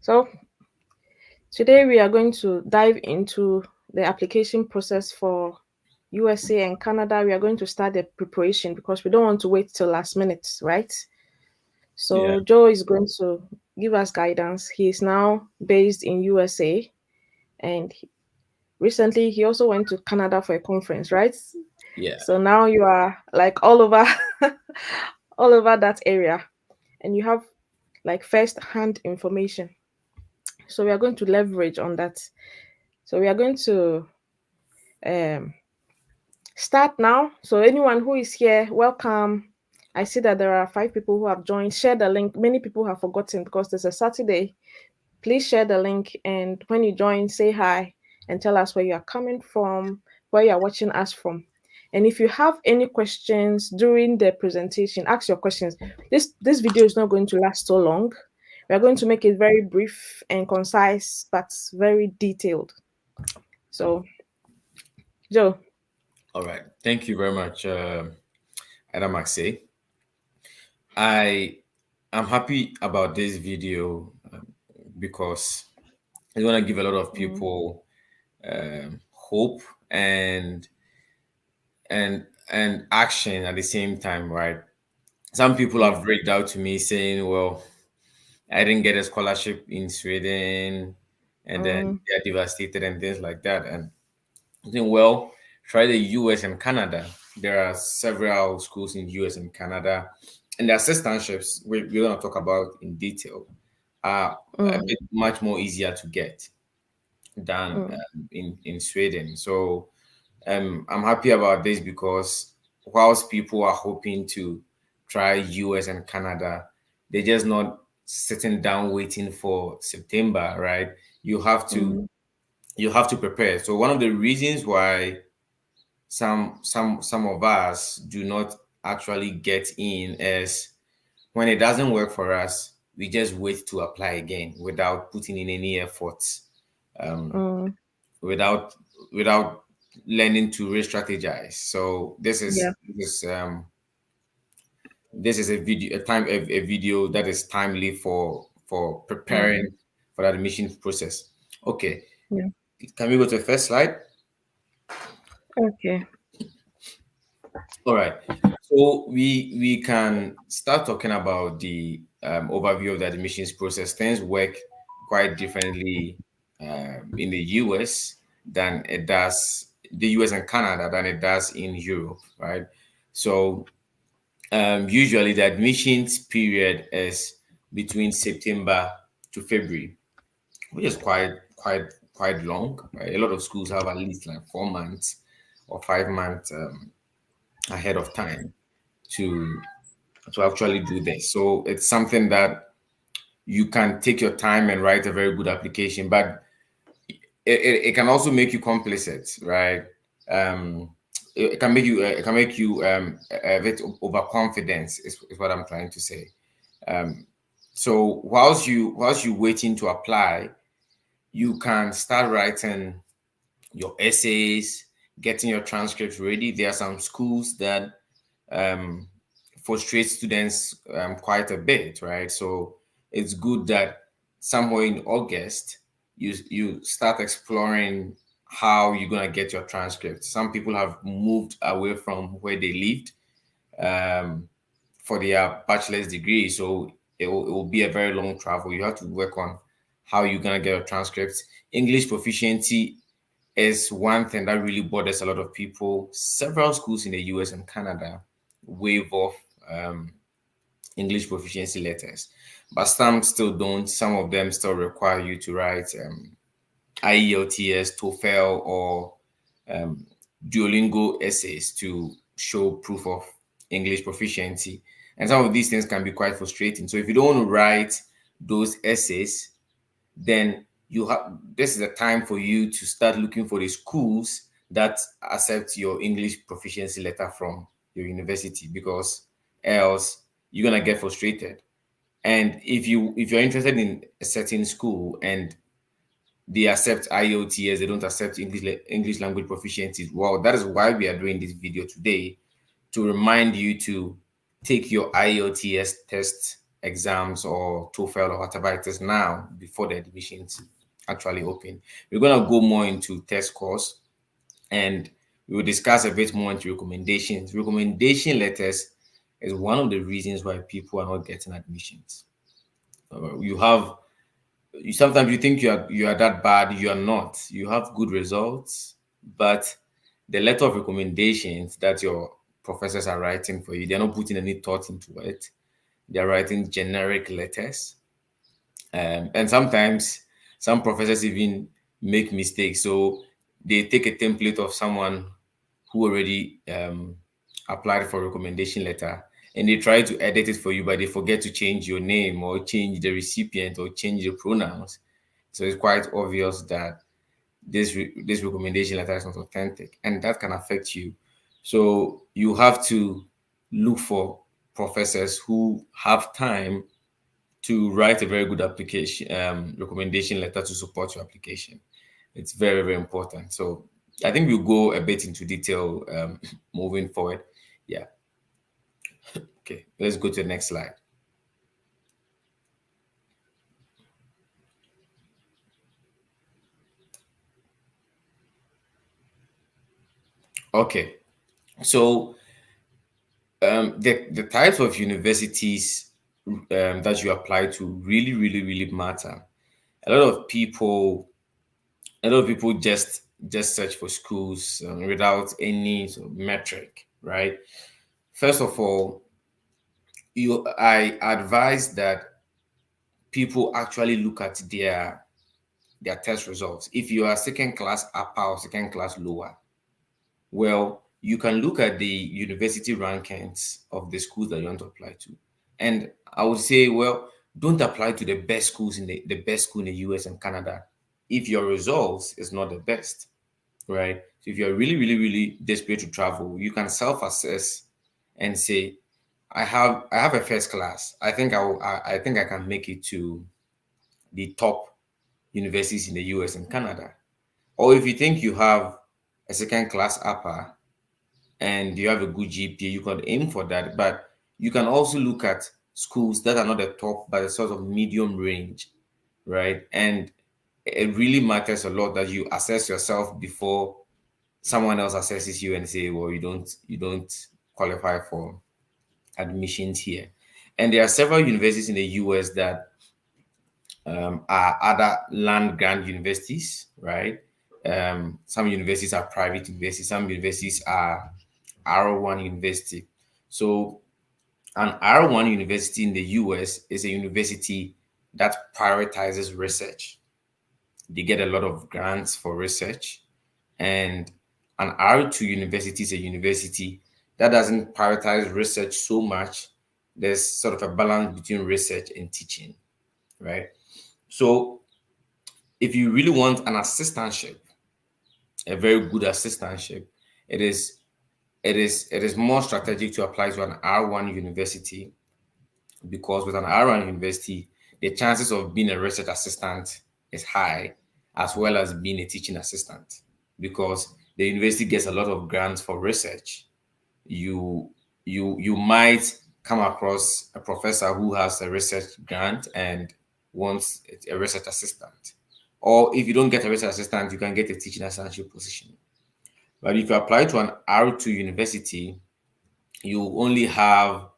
So today we are going to dive into the application process for USA and Canada. We are going to start the preparation because we don't want to wait till last minute, right? Yeah, So Joe is going to give us guidance. He is now based in USA, and recently he also went to Canada for a conference, right? yeah, So now you are like all over all over that area, and you have like first hand information. So we are going to leverage on that. So we are going to um start now. So anyone who is here, welcome. I see that there are 5 people who have joined. Share the link. Many people have forgotten because there's a Saturday. Please share the link, and when you join, say hi and tell us where you are coming from, where you are watching us from. And if you have any questions during the presentation, ask your questions. This video is not going to last so long. We are going to make it very brief and concise, but very detailed. So, Joe. all right. Thank you very much, Adam Maxey. I am happy about this video because I want to give a lot of Mm, people hope and action at the same time, right? Some people yeah. have reached out to me saying, "Well, I didn't get a scholarship in Sweden," and then Mm, they're devastated and things like that. And I think, well, try the US and Canada. There are several schools in US and Canada, and the assistantships we're going to talk about in detail are a mm, bit much more easier to get than mm, in Sweden. So I'm happy about this because whilst people are hoping to try US and Canada, they're just not sitting down waiting for September, right? You have to mm, you have to prepare. So one of the reasons why some of us do not actually get in is when it doesn't work for us, we just wait to apply again without putting in any efforts, um, mm. without without learning to re-strategize. So Yeah. this is a video that is timely for Mm, preparing for the admission process. Okay, yeah. can we go to the first slide? Okay. All right. So we can start talking about the overview of the admissions process. Things work quite differently in the US than it does the US and Canada than it does in Europe, right? So usually the admissions period is between September to February, which is quite long. Right? A lot of schools have at least like 4 months or 5 months ahead of time to actually do this. So it's something that you can take your time and write a very good application, but it can also make you complicit, right? Um, it can make you a bit overconfidence is what I'm trying to say. Um, so whilst you waiting to apply, you can start writing your essays, getting your transcripts ready. There are some schools that um, frustrate students quite a bit, right? So it's good that somewhere in August you start exploring how you're gonna get your transcripts. Some people have moved away from where they lived um, for their bachelor's degree, so it will be a very long travel. You have to work on how you're gonna get your transcripts. English proficiency is one thing that really bothers a lot of people. Several schools in the US and Canada waive off English proficiency letters, but some still don't. Some of them still require you to write IELTS, TOEFL, or um, Duolingo essays to show proof of English proficiency. And some of these things can be quite frustrating. So if you don't want to write those essays, then you have this is the time for you to start looking for the schools that accept your English proficiency letter from your university, because else you're gonna get frustrated. And if you're interested in a certain school and they accept IELTS, they don't accept English language proficiency. Well, that is why we are doing this video today, to remind you to take your IELTS test exams or TOEFL or whatever it is now before the admissions actually open. We're gonna go more into test scores, and we will discuss a bit more into recommendations. Recommendation letters is one of the reasons why people are not getting admissions. You have you sometimes you think you are that bad, you are not. You have good results, but the letter of recommendations that your professors are writing for you, they're not putting any thought into it. They're writing generic letters, and sometimes some professors even make mistakes. So they take a template of someone who already applied for a recommendation letter, and they try to edit it for you, but they forget to change your name or change the recipient or change the pronouns. So it's quite obvious that this recommendation letter is not authentic, and that can affect you. So you have to look for professors who have time to write a very good application recommendation letter to support your application. It's very, very important. So I think we'll go a bit into detail moving forward. Yeah. Okay. Let's go to the next slide. Okay. So the types of universities that you apply to really, really, really matter. A lot of people, a lot of people just search for schools without any sort of metric, right? First of all, I advise that people actually look at their test results. If you are second class upper or second class lower, well, you can look at the university rankings of the schools that you want to apply to. And I would say, well, don't apply to the best schools in the best school in the US and Canada if your results is not the best, right? So if you're really, really, really desperate to travel, you can self-assess and say, I have a first class. I think I can make it to the top universities in the US and Canada. Or if you think you have a second class upper and you have a good GPA, you can aim for that. But you can also look at schools that are not the top, but a sort of medium range, right? And it really matters a lot that you assess yourself before someone else assesses you and say, well, you don't qualify for admissions here. And there are several universities in the US that are other land grant universities, right? Some universities are private universities, some universities are R1 university. So an R1 university in the US is a university that prioritizes research. They get a lot of grants for research. And an R2 university is a university that doesn't prioritize research so much. There's sort of a balance between research and teaching, right? So if you really want an assistantship, a very good assistantship, it is it is more strategic to apply to an R1 university, because with an R1 university, the chances of being a research assistant is high, as well as being a teaching assistant, because the university gets a lot of grants for research. You you you might come across a professor who has a research grant and wants a research assistant, or if you don't get a research assistant, you can get a teaching assistantship position. But if you apply to an R2 university, you only have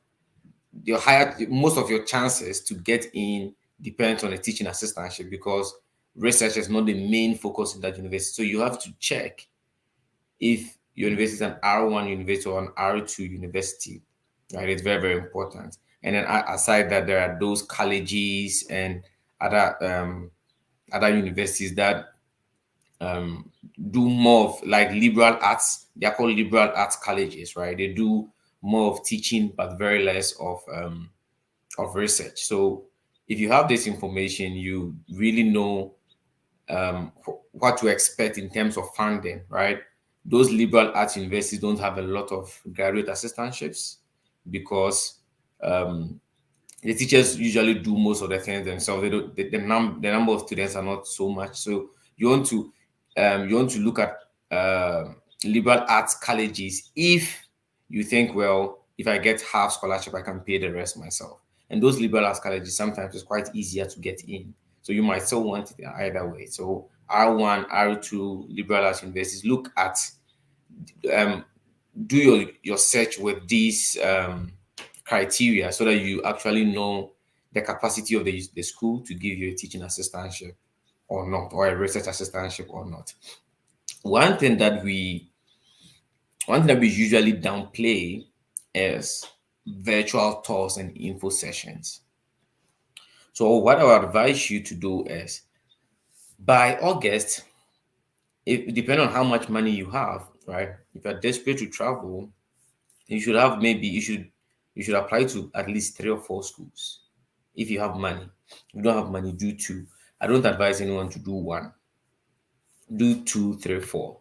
your higher most of your chances to get in depends on a teaching assistantship, because research is not the main focus in that university. So you have to check if your university is an R1 university or an R2 university, right? It's very, very important. And then aside that, there are those colleges and other universities that do more of like liberal arts. They are called liberal arts colleges, right? They do more of teaching, but very less of research. So if you have this information, you really know what to expect in terms of funding, right? Those liberal arts universities don't have a lot of graduate assistantships, because um, the teachers usually do most of the things themselves. They don't, the number of students are not so much. So you want to look at liberal arts colleges if you think, well, if I get half scholarship, I can pay the rest myself. And those liberal arts colleges sometimes it's quite easier to get in. So you might still want it either way. So R1, R2, liberal arts universities, look at um, do your search with these criteria so that you actually know the capacity of the school to give you a teaching assistantship or not, or a research assistantship or not. One thing that we one thing that we usually downplay is virtual tours and info sessions. So what I would advise you to do is by August, if depending on how much money you have, right? If you're desperate to travel, you should have maybe you should apply to at least 3 or 4 schools. If you have money, if you don't have money, do two. I don't advise anyone to do one. Do two, three, four.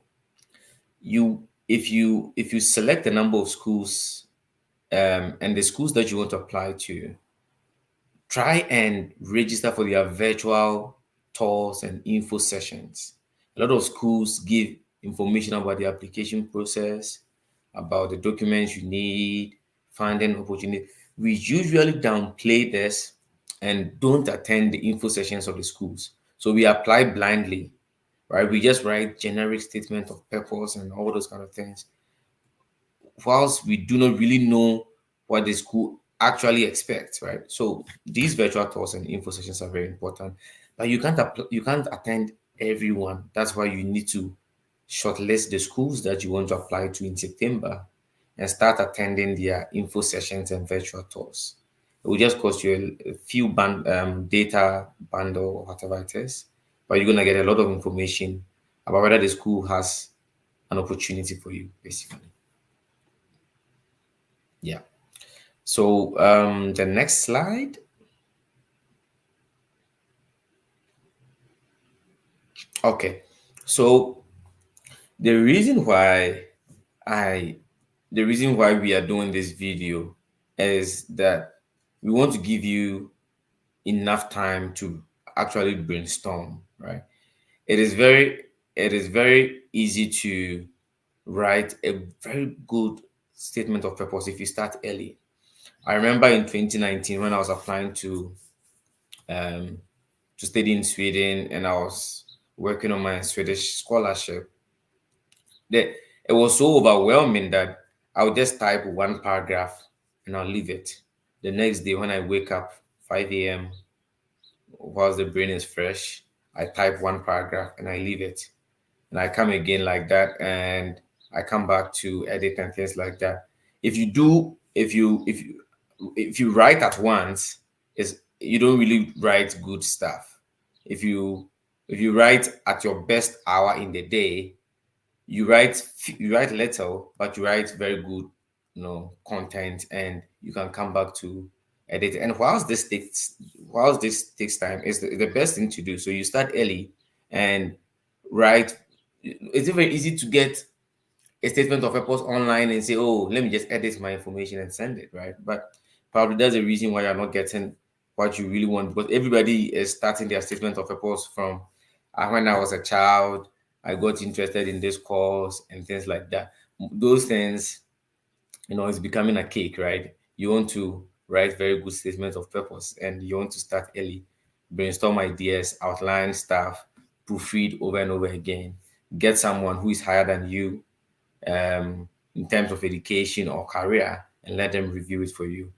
If you select the number of schools and the schools that you want to apply to, try and register for their virtual tours and info sessions. A lot of schools give information about the application process, about the documents you need, finding opportunity. We usually downplay this and don't attend the info sessions of the schools. So we apply blindly, right? We just write generic statement of purpose and all those kind of things whilst we do not really know what the school actually expects, right? So these virtual tours and info sessions are very important, but you can't attend everyone. That's why you need to shortlist the schools that you want to apply to in September and start attending their info sessions and virtual tours. It will just cost you a few data bundle or whatever it is, but you're gonna get a lot of information about whether the school has an opportunity for you, basically. Yeah. So the next slide. Okay. So the reason why I the reason why we are doing this video is that we want to give you enough time to actually brainstorm, right? It is very easy to write a very good statement of purpose if you start early. I remember in 2019 when I was applying um to study in Sweden and I was working on my Swedish scholarship, that it was so overwhelming that I would just type one paragraph and I'll leave it. The next day when I wake up 5 a.m. whilst the brain is fresh, I type one paragraph and I leave it. And I come again like that and I come back to edit and things like that. If you write at once, is you don't really write good stuff. If you write at your best hour in the day, you write little, but you write very good, content, and you can come back to edit. And whilst this takes time, is the best thing to do. So you start early and write. It's very easy to get a statement of purpose online and say, oh, let me just edit my information and send it, right? But probably there's a reason why you're not getting what you really want, because everybody is starting their statement of purpose from when I was a child, I got interested in this course and things like that. Those things, it's becoming a cake, right? You want to write very good statements of purpose and you want to start early, brainstorm ideas, outline stuff, proofread over and over again, get someone who is higher than you in terms of education or career and let them review it for you.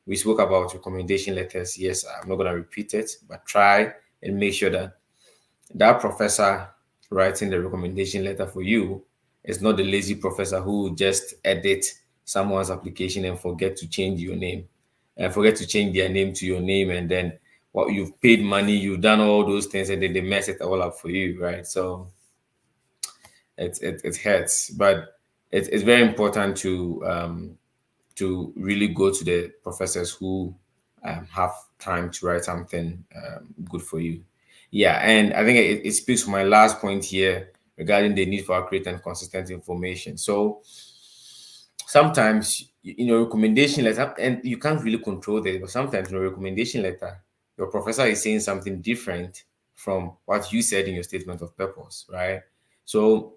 We spoke about recommendation letters. Yes, I'm not going to repeat it, but try and make sure that professor writing the recommendation letter for you is not the lazy professor who just edit someone's application and forget to change your name and forget to change their name to your name, and then what you've paid money, you've done all those things, and then they mess it all up for you, right? So it hurts, but it's very important to really go to the professors who have time to write something good for you. Yeah, and I think it speaks to my last point here regarding the need for accurate and consistent information. So sometimes, recommendation letter, and you can't really control this, but sometimes in a recommendation letter, your professor is saying something different from what you said in your statement of purpose, right? So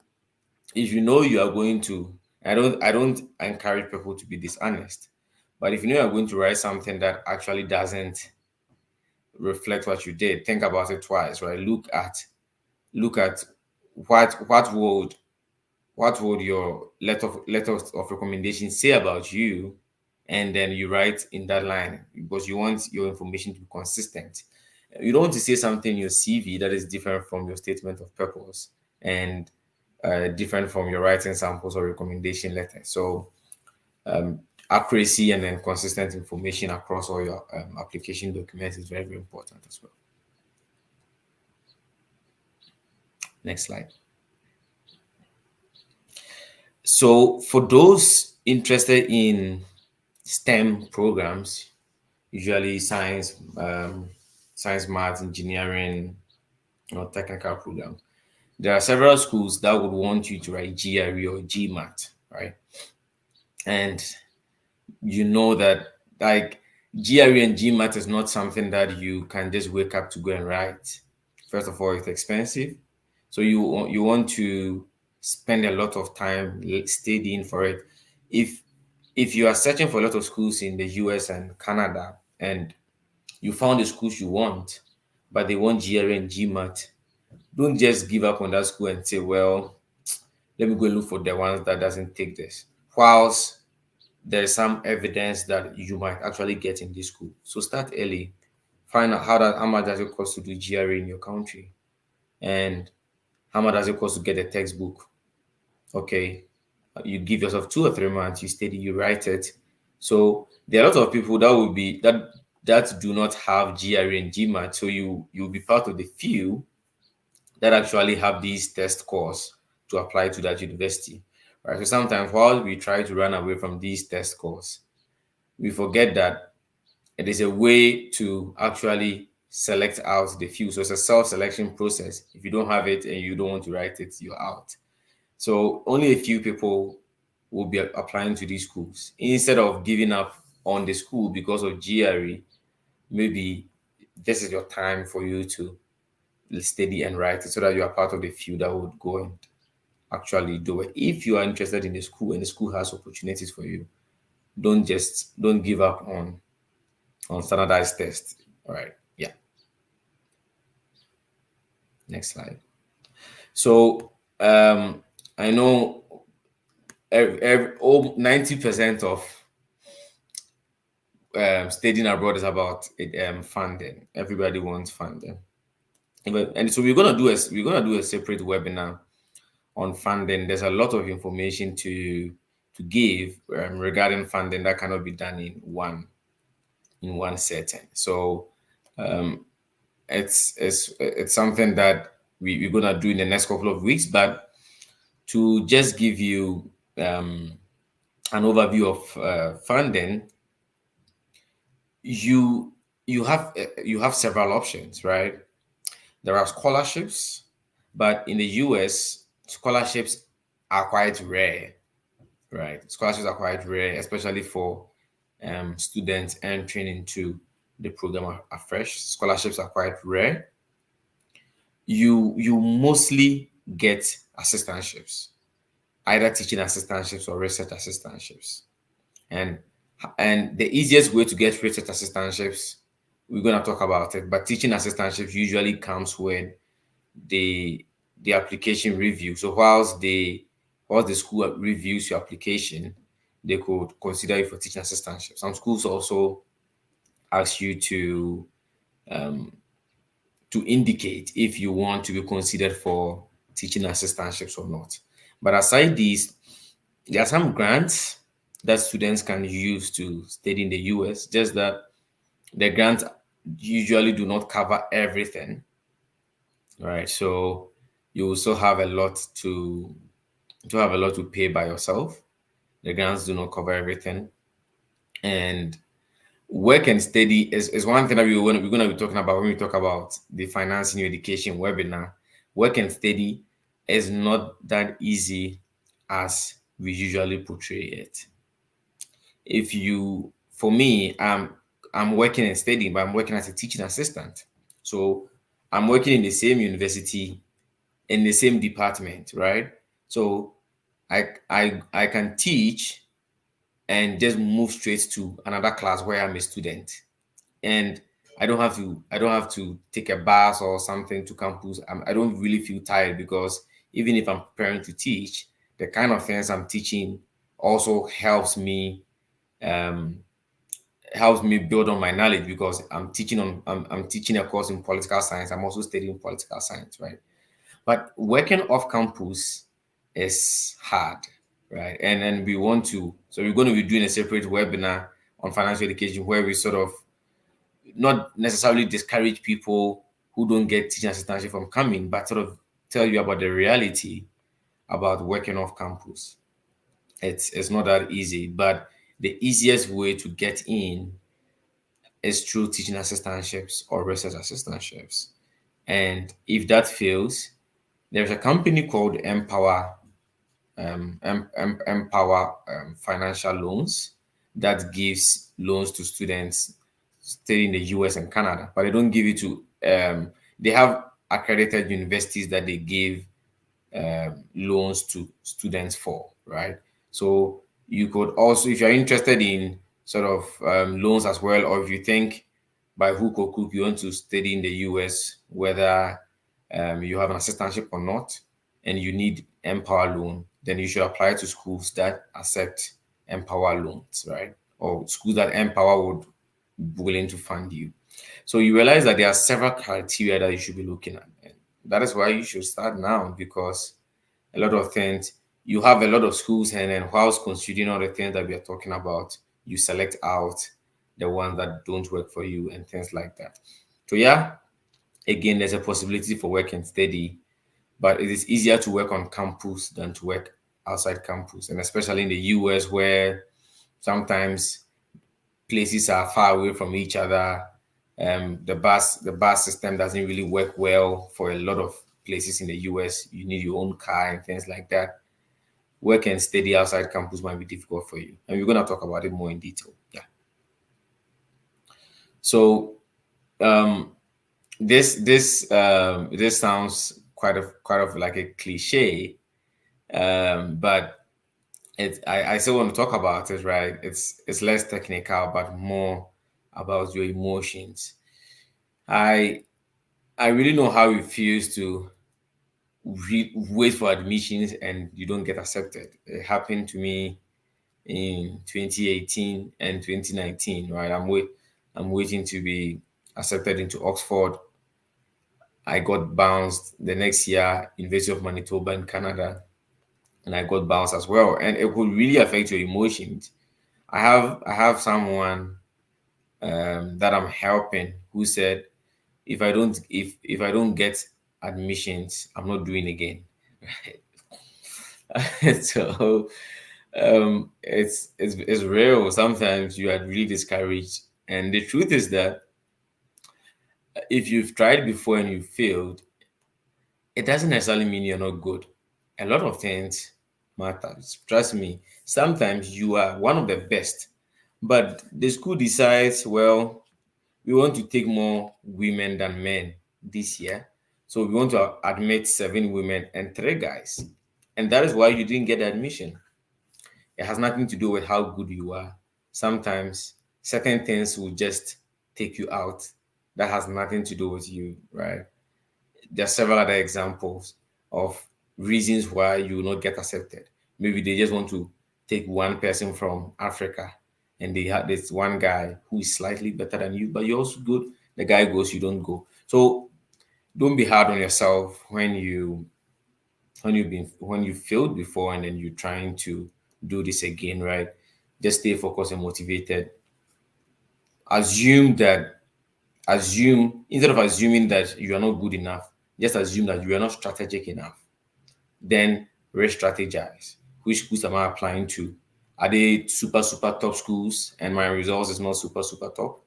if you know you are going to, I don't encourage people to be dishonest, But if you know you're going to write something that actually doesn't reflect what you did, think about it twice, right? Look at what would your letter of recommendation say about you, and then you write in that line because you want your information to be consistent. You don't want to say something in your CV that is different from your statement of purpose, and different from your writing samples or recommendation letter. So accuracy and then consistent information across all your application documents is very, very important as well. Next slide. So for those interested in STEM programs, usually science, math, engineering, or technical programs, there are several schools that would want you to write GRE or GMAT, right? And you know that, like, GRE and GMAT is not something that you can just wake up to go and write. First of all, it's expensive, so you want to spend a lot of time studying for it. If you are searching for a lot of schools in the US and Canada, and you found the schools you want, but they want GRE and GMAT, don't just give up on that school and say, well, let me go and look for the ones that doesn't take this. Whilst there is some evidence that you might actually get in this school. So start early. Find out how much does it cost to do GRE in your country, and how much does it cost to get a textbook. Okay, you give yourself 2 or 3 months, you study, you write it. So there are a lot of people that will be that do not have GRE and GMAT. So you'll be part of the few that actually have these test scores to apply to that university. Right. So sometimes while we try to run away from these test scores, we forget that it is a way to actually select out the few. So it's a self-selection process. If you don't have it and you don't want to write it, you're out. So only a few people will be applying to these schools. Instead of giving up on the school because of GRE, maybe this is your time for you to study and write it so that you are part of the few that would go and actually do it. If you are interested in the school and the school has opportunities for you, don't give up on standardized tests. All right. Yeah. Next slide. So I know 90% of studying abroad is about funding. Everybody wants funding. And so we're gonna do a separate webinar on funding. There's a lot of information to give regarding funding that cannot be done in one setting. So it's something that we're gonna do in the next couple of weeks. But to just give you an overview of funding, you you have several options, right? There are scholarships, but in the US, scholarships are quite rare, right? Scholarships are quite rare, especially for students entering into the program afresh. Scholarships are quite rare. You mostly get assistantships, either teaching assistantships or research assistantships. And and the easiest way to get research assistantships, we're gonna talk about it. But teaching assistantships usually comes with the the application review. So whilst the school reviews your application, they could consider you for teaching assistantship. Some schools also ask you to indicate if you want to be considered for teaching assistantships or not. But aside these, there are some grants that students can use to study in the US, just that the grants usually do not cover everything, right? So you also have a lot to pay by yourself. The grants do not cover everything. And work and study is one thing that we're going to be talking about when we talk about the financing your education webinar. Work and study is not that easy as we usually portray it. For me, I'm working and studying, but I'm working as a teaching assistant. So I'm working in the same university, in the same department, right? So I can teach and just move straight to another class where I'm a student, and I don't have to take a bus or something to campus. I don't really feel tired because even if I'm preparing to teach, the kind of things I'm teaching also um, helps me build on my knowledge because I'm teaching a course in political science. I'm also studying political science, right? But working off campus is hard, right? And then we're going to be doing a separate webinar on financial education where we sort of not necessarily discourage people who don't get teaching assistantship from coming, but sort of tell you about the reality about working off campus. It's not that easy, but the easiest way to get in is through teaching assistantships or research assistantships. And if that fails, there's a company called Empower Financial Loans that gives loans to students studying in the US and Canada, but they don't give it to. They have accredited universities that they give loans to students for, right? So you could also, if you're interested in sort of loans as well, or if you think by hook or crook you want to study in the US, whether you have an assistantship or not, and you need Empower loan, then you should apply to schools that accept Empower loans, right? Or schools that Empower would be willing to fund you. So you realize that there are several criteria that you should be looking at. And that is why you should start now because a lot of things. You have a lot of schools, and then whilst considering all the things that we are talking about, you select out the ones that don't work for you and things like that. So yeah, again, there's a possibility for work and study, but it is easier to work on campus than to work outside campus, and especially in the US where sometimes places are far away from each other. The bus system doesn't really work well for a lot of places in the US. You need your own car and things like that. Work and study outside campus might be difficult for you, and we're going to talk about it more in detail. Yeah. So um, this sounds quite of like a cliche, but I still want to talk about it, right? It's less technical, but more about your emotions. I I really know how it feels to wait for admissions and you don't get accepted. It happened to me in 2018 and 2019, right? I'm waiting to be accepted into Oxford. I got bounced the next year, University of Manitoba in Canada, and I got bounced as well. And it could really affect your emotions. I have someone that I'm helping who said if I don't get admissions, I'm not doing again. So it's real. Sometimes you are really discouraged, and the truth is that if you've tried before and you failed, it doesn't necessarily mean you're not good. A lot of things matters. Trust me. Sometimes you are one of the best, but the school decides, well, we want to take more women than men this year, so we want to admit 7 women and 3 guys, and that is why you didn't get admission. It has nothing to do with how good you are. Sometimes certain things will just take you out. That has nothing to do with you, right? There are several other examples of reasons why you will not get accepted. Maybe they just want to take one person from Africa and they have this one guy who is slightly better than you, but you're also good. The guy goes, you don't go. So don't be hard on yourself when you failed before and then you're trying to do this again, right? Just stay focused and motivated. Assume that assume instead of assuming that you are not good enough, just assume that you are not strategic enough. Then re-strategize. Which schools am I applying to? Are they super top schools and my results is not super top?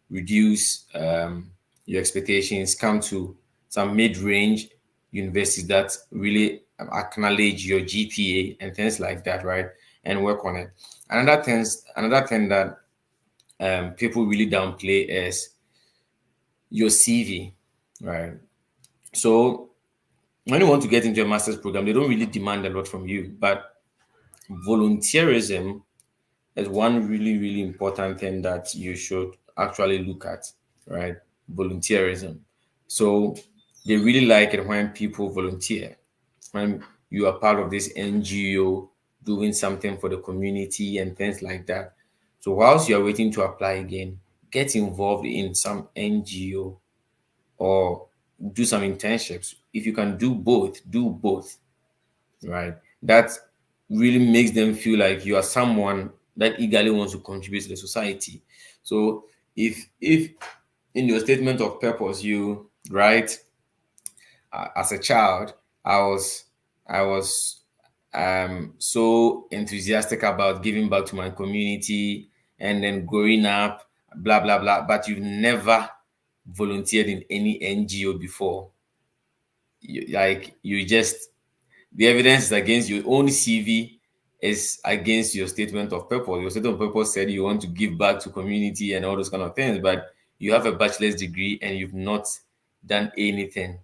Reduce your expectations, come to some mid-range universities that really acknowledge your GPA and things like that, right? And work on it. Another thing that people really downplay is your CV, right? So when you want to get into a master's program, they don't really demand a lot from you, but volunteerism there's one really, really important thing that you should actually look at, right? Volunteerism. So they really like it when people volunteer, when you are part of this NGO doing something for the community and things like that. So whilst you are waiting to apply again, get involved in some NGO or do some internships. If you can do both, right? That really makes them feel like you are someone that eagerly wants to contribute to the society. So if in your statement of purpose you write, as a child, I was so enthusiastic about giving back to my community, and then growing up, blah blah blah, but you've never volunteered in any NGO before. You just, the evidence is against your own CV, is against your statement of purpose. Your statement of purpose said you want to give back to community and all those kind of things, but you have a bachelor's degree and you've not done anything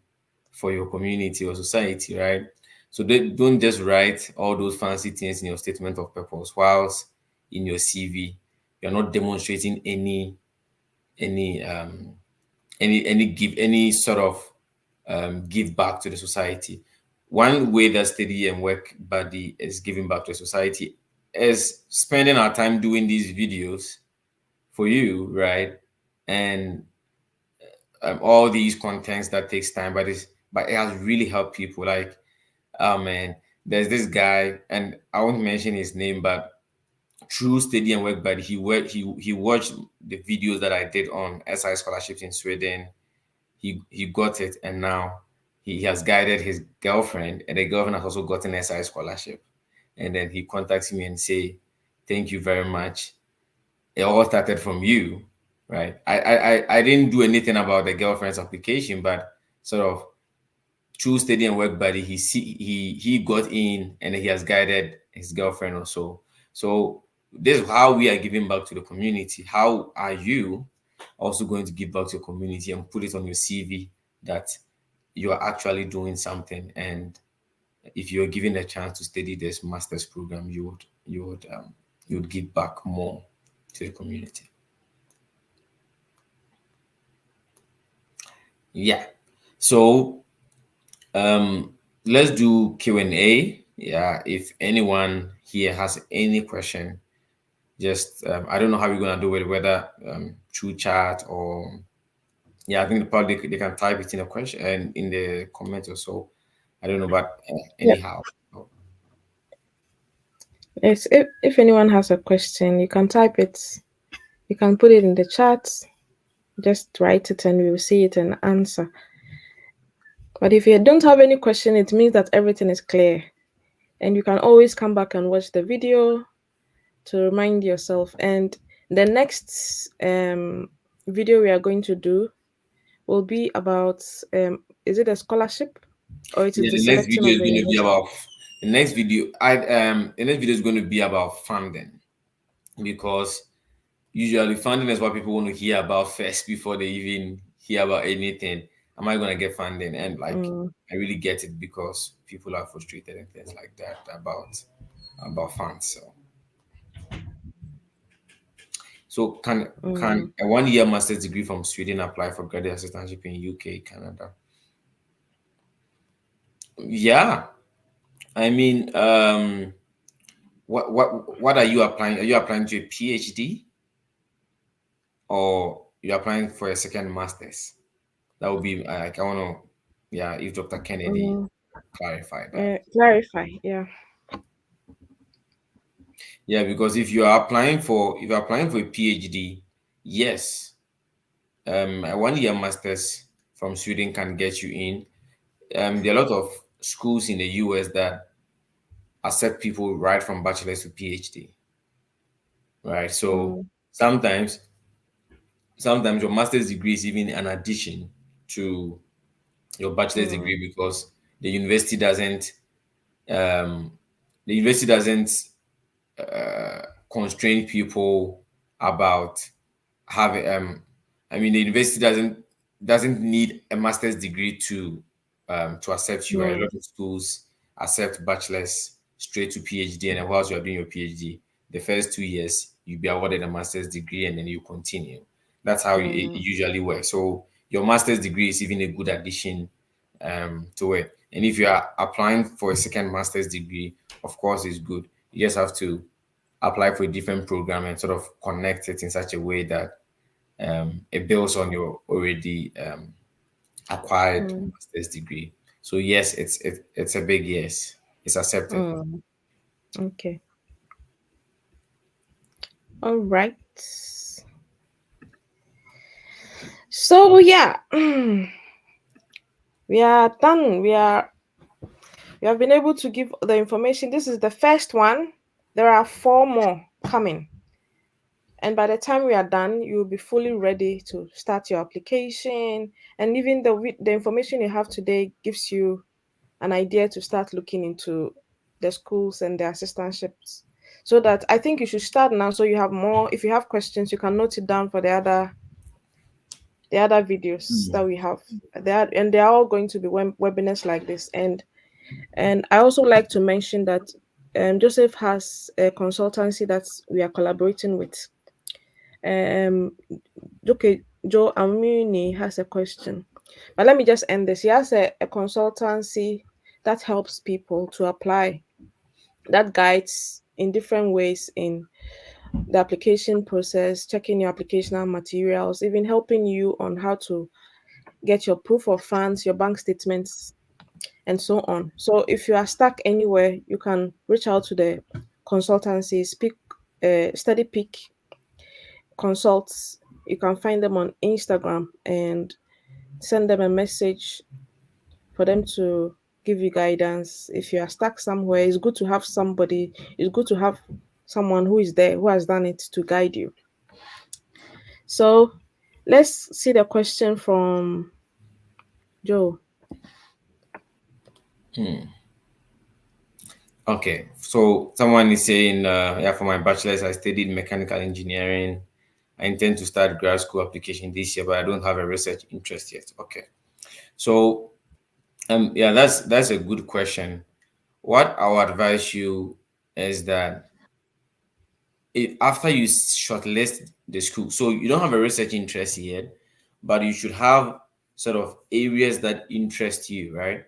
for your community or society, right? So they don't just write all those fancy things in your statement of purpose, whilst in your CV you're not demonstrating any any sort of give back to the society. One way that study and work body is giving back to society is spending our time doing these videos for you, right? And all these contents that takes time, but it has really helped people. Like, oh man, there's this guy, and I won't mention his name, but through study and work buddy, he watched the videos that I did on SI scholarships in Sweden. He got it, and now he has guided his girlfriend, and the girlfriend has also gotten SI scholarship. And then he contacts me and say, "Thank you very much. It all started from you, right?" I didn't do anything about the girlfriend's application, but sort of through study and work buddy, he got in, and he has guided his girlfriend also. So this is how we are giving back to the community. How are you also going to give back to your community and put it on your CV that you are actually doing something? And if you're given a chance to study this master's program, you would give back more to the community. Yeah. So let's do Q&A. Yeah, if anyone here has any question, just I don't know how we're gonna do it, whether through chat or, yeah, I think probably they can type it in a question and in the comments or so. I don't know, but Yeah. anyhow. Oh, Yes, if anyone has a question, you can type it. You can put it in the chat. Just write it and we will see it and answer. But if you don't have any question, it means that everything is clear. And you can always come back and watch the video to remind yourself. And the next video we are going to do will be about is it a scholarship or it is yeah, the selection of the university? the next video is going to be about funding, because usually funding is what people want to hear about first before they even hear about anything. Am I going to get funding? And like, Mm, I really get it, because people are frustrated and things like that about funds. So can mm, a 1 year master's degree from Sweden apply for graduate assistantship in UK, Canada? Yeah, I mean, what are you applying? Are you applying to a PhD, or you're applying for a second master's? That would be like, I want to, yeah, if Dr. Kennedy mm. clarify that. Clarify, yeah. Yeah, because if you're applying for a PhD, yes, a 1 year master's from Sweden can get you in. There are a lot of schools in the US that accept people right from bachelor's to PhD, right? So Mm, sometimes sometimes your master's degree is even an addition to your bachelor's mm, degree, because the university doesn't um, the university doesn't constrain people about having I mean, the university doesn't need a master's degree to accept you, right? A mm, lot of schools accept bachelor's straight to PhD, and then whilst you are doing your PhD, the first 2 years, you'll be awarded a master's degree and then you continue. That's how it Mm, usually works. So your master's degree is even a good addition to it. And if you are applying for a second master's degree, of course, it's good. You just have to apply for a different program and sort of connect it in such a way that it builds on your already acquired mm, master's degree. So yes, it's a big yes. It's accepted. mm. Okay. All right. So yeah, we are done. We have been able to give the information. This is the first one. There are four more coming. And by the time we are done, you'll be fully ready to start your application. And even the information you have today gives you an idea to start looking into the schools and the assistantships. So that I think you should start now so you have more. If you have questions, you can note it down for the other videos that we have. They are all going to be webinars like this. And I also like to mention that Joseph has a consultancy that we are collaborating with. Um, okay, Joe Amuni has a question, but let me just end this. He has a consultancy that helps people to apply, that guides in different ways in the application process, checking your applicational materials, even helping you on how to get your proof of funds, your bank statements, and so on. So if you are stuck anywhere, you can reach out to the consultancy, study peak consults. You can find them on Instagram and send them a message for them to give you guidance. If you are stuck somewhere, it's good to have somebody, it's good to have someone who is there, who has done it to guide you. So let's see the question from Joe. Okay, so someone is saying, yeah, for my bachelor's, I studied mechanical engineering. I intend to start grad school application this year, but I don't have a research interest yet. Okay, so yeah, that's a good question. What I would advise you is that after you shortlist the school, so you don't have a research interest yet, but you should have sort of areas that interest you, right?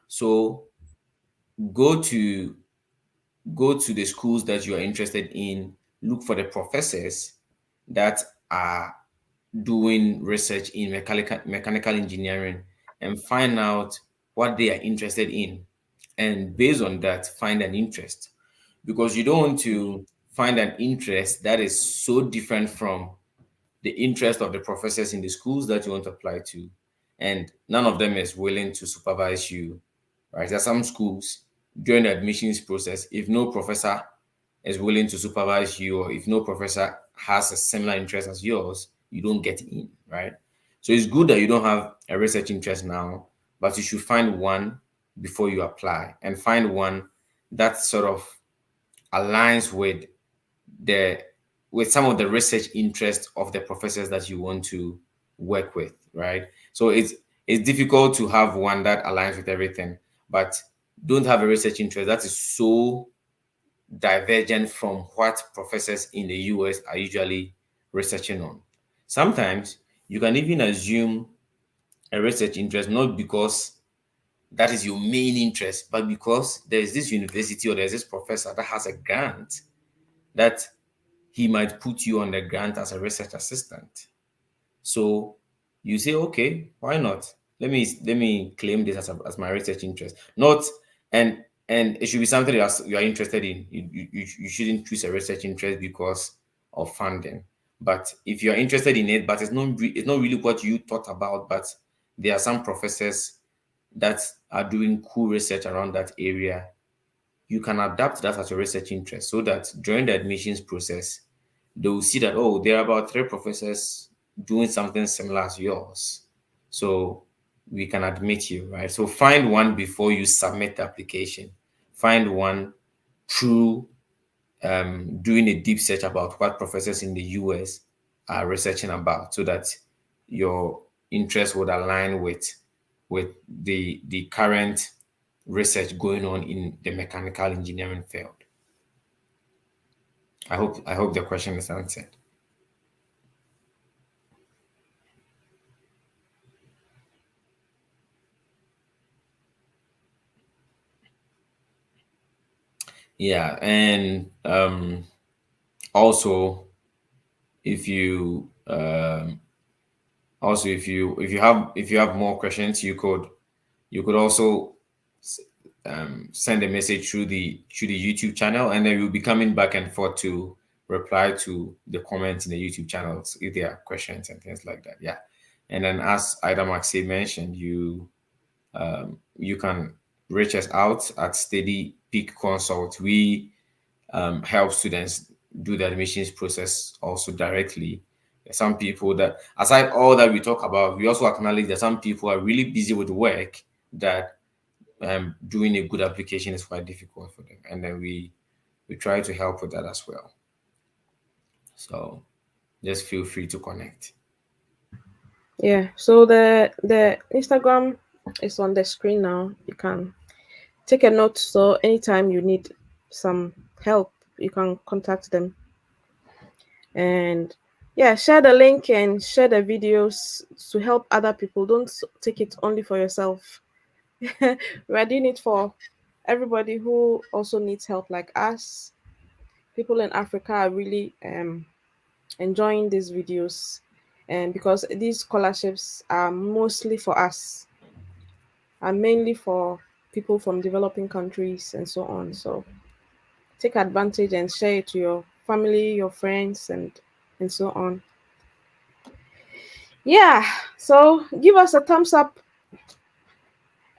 So go to go to the schools that you are interested in, look for the professors that are doing research in mechanical engineering, and find out what they are interested in. And based on that, find an interest. Because you don't want to find an interest that is so different from the interest of the professors in the schools that you want to apply to, and none of them is willing to supervise you, right? There are some schools during the admissions process, if no professor is willing to supervise you, or if no professor has a similar interest as yours, you don't get in, right? So it's good that you don't have a research interest now, but you should find one before you apply, and find one that sort of aligns the with some of the research interests of the professors that you want to work with, right? So it's difficult to have one that aligns with everything, but don't have a research interest that is so divergent from what professors in the US are usually researching on. Sometimes you can even assume a research interest not because that is your main interest, but because there's this university or there's this professor that has a grant that he might put you on the grant as a research assistant. So you say, okay, why not? Let me claim this as my research interest. Not and it should be something that you are interested in. You shouldn't choose a research interest because of funding. But if you are interested in it, but it's not really what you thought about, but there are some professors that are doing cool research around that area, you can adapt that as your research interest so that during the admissions process, they will see that, oh, there are about three professors doing something similar as yours. So we can admit you, right? So find one before you submit the application. Find one through doing a deep search about what professors in the US are researching about, so that your interest would align with the current research going on in the mechanical engineering field. I hope the question is answered. Yeah, and also if you if you have more questions, you could also send a message through the YouTube channel, and then we'll be coming back and forth to reply to the comments in the YouTube channels if there are questions and things like that. Yeah, and then as Ida Maxey mentioned, you can reach us out at Steady Peak Consult. We help students do the admissions process also directly. There's some people that, aside all that we talk about, we also acknowledge that some people are really busy with work, that doing a good application is quite difficult for them, and then we try to help with that as well. So just feel free to connect. Yeah. So the Instagram is on the screen now. You can take a note. So anytime you need some help, you can contact them. And yeah, share the link and share the videos to help other people. Don't take it only for yourself. We're doing it for everybody who also needs help, like us. People in Africa are really enjoying these videos, and because these scholarships are mostly for us, are mainly for people from developing countries and so on. So take advantage and share it to your family, your friends, and so on. Yeah. So give us a thumbs up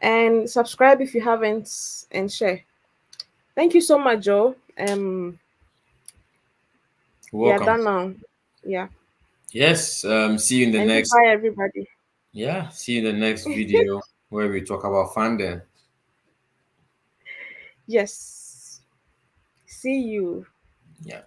and subscribe if you haven't, and share. Thank you so much, Joe. You're We are welcome. done now. Yeah. Yes. See you in the And next. goodbye, everybody. Yeah. See you in the next video where we talk about funding. Yes. See you. Yeah.